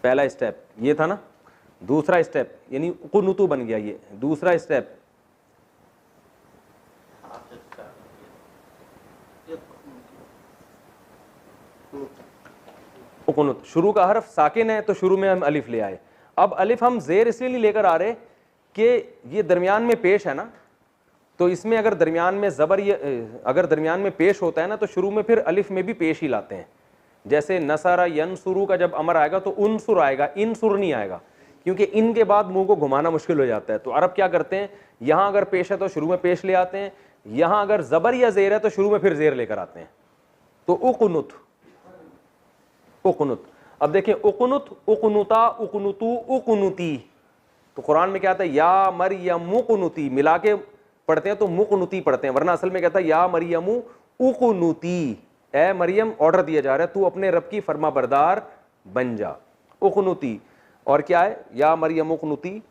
पहला स्टेप ये था ना, दूसरा स्टेप यानी कुनुतु बन गया। ये दूसरा स्टेप कुनुत। शुरू का हर्फ साकिन है तो शुरू में हम अलिफ ले आए। अब अलिफ हम जेर इसलिए नहीं लेकर आ रहे कि ये दरमियान में पेश है ना, तो इसमें अगर दरमियान में ज़बर अगर दरमियान में पेश होता है ना तो शुरू में फिर अलिफ में भी पेश ही लाते हैं। जैसे नसरा यनसुरु का जब अमर आएगा तो उनसुर आएगा, इनसुर नहीं आएगा, क्योंकि इन के बाद मुंह को घुमाना मुश्किल हो जाता है। तो अरब क्या करते हैं, यहां अगर पेश है तो शुरू में पेश ले आते हैं, यहां अगर ज़बर या ज़ेर है तो शुरू में फिर ज़ेर लेकर आते हैं। तो उक़नुत, उक़नुत। अब देखिए उक़नुत, उक़नुता, उक़नुतु, उक़नुती। तो कुरान में क्या आता है? या मरियमु कुनुती, मिला के पढ़ते हैं तो मुकुनुती पढ़ते हैं, वरना असल में कहता है या मरियमु उकुनुती। ए मरियम, ऑर्डर दिया जा रहा है तू अपने रब की फरमा बरदार बन जा। उकुनुती। और क्या है? या मरियम उकुनुती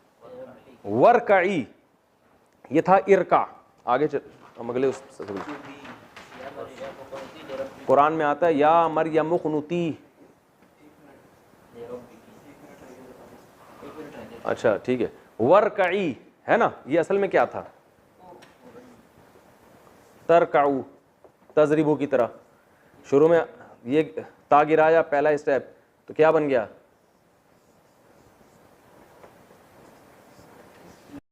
वरकई, ये था इरका। आगे चल, हम अगले उस कुरान में आता है या मरियम उकुनुती। अच्छा ठीक है, वरकई है ना, ये असल में क्या था? तरकाऊ, तजरिबू की तरह। शुरू में ये ता गिराया पहला स्टेप, तो क्या बन गया?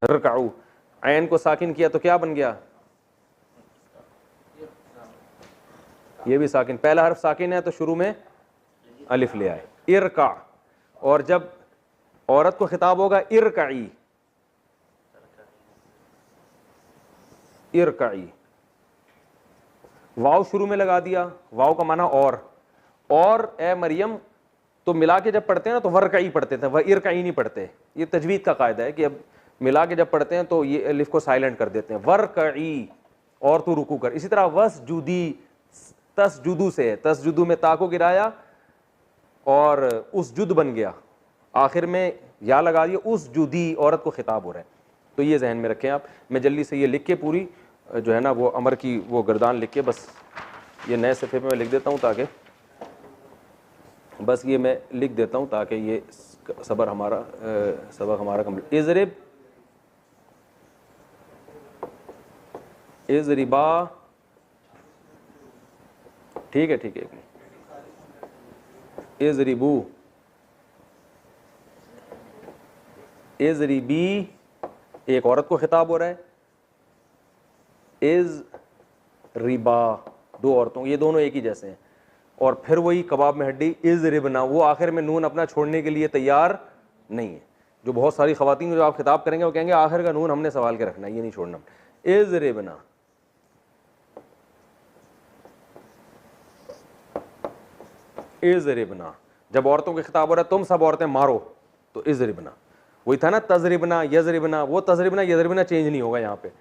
रकाऊ। ऐन को साकिन किया तो क्या बन गया? ये भी साकिन, पहला हर्फ साकिन है तो शुरू में अलिफ ले आए, इरका। और जब औरत को खिताब होगा इरकाई, इरकाई, वाव शुरू में लगा दिया, वाव का माना और ए मरियम, तो मिला के जब पढ़ते हैं ना तो वरकाई पढ़ते थे, वह इरकाई नहीं पढ़ते। ये तजवीद का कायदा है कि अब मिला के जब पढ़ते हैं तो ये अलिफ को साइलेंट कर देते हैं, वरकाई, और तू रुकू कर। इसी तरह वसजुदी, तसजुदू से है, तसजुदू में ता को गिराया और उस जुद बन गया, आखिर में या लगा दिया, उस जुदी, औरत को खिताब हो रहा है। तो ये जहन में रखें आप। मैं जल्दी से ये लिख के पूरी जो है ना वो अमर की वो गर्दान लिख के बस ये नए सफ़े पे मैं लिख देता हूँ, ताकि बस ये मैं लिख देता हूँ ताकि ये सबक हमारा कम्प्लीट। इज़रिब, इज़रिबा, ठीक है ठीक है, इज़रिबू, इज़रिबी, एक औरत को खिताब हो रहा है, इज़ रिबा, दो औरतों, ये दोनों एक ही जैसे हैं। और फिर वही कबाब में हड्डी, इज़ रिबना, वो आखिर में नून अपना छोड़ने के लिए तैयार नहीं है। जो बहुत सारी खवातीन जो आप खिताब करेंगे वो कहेंगे आखिर का नून हमने सवाल के रखना है, ये नहीं छोड़ना। इज़ रिबना, इज़ रिबना, जब औरतों के खिताब हो रहा है तुम सब औरतें मारो, तो इज़ रिबना। वही था ना तजरिबना यजरिबना, वो तजरिबना यजरिबना चेंज नहीं होगा यहाँ पे।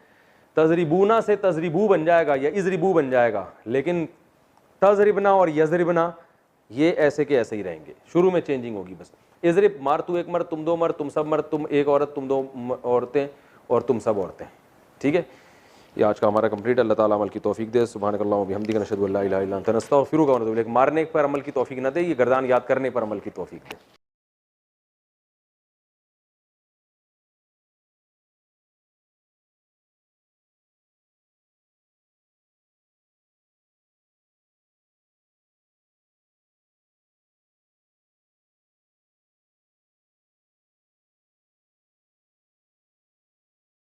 तजरिबूना से तजरिबू बन जाएगा या इजरिबू बन जाएगा, लेकिन तजरिबना और यजरिबना ये ऐसे के ऐसे ही रहेंगे, शुरू में चेंजिंग होगी बस। इजरिब, मार तू एक मर्द, तुम दो मर्द, तुम सब मर्द, तुम एक औरत, तुम दो औरतें, और तुम सब औरतें। ठीक है, ये आज का हमारा कंप्लीट। अल्लाह ताला अमल की तौफीक दे। सुब्हानकल्लाह व बिहम्दिका नशहदु अल्ला इलाहा इल्ला अंता नस्तगफिरुका व नतूबु इलैक। मारने पर अमल की तौफीक न दे, ये गर्दान याद करने पर अमल की तौफीक दे।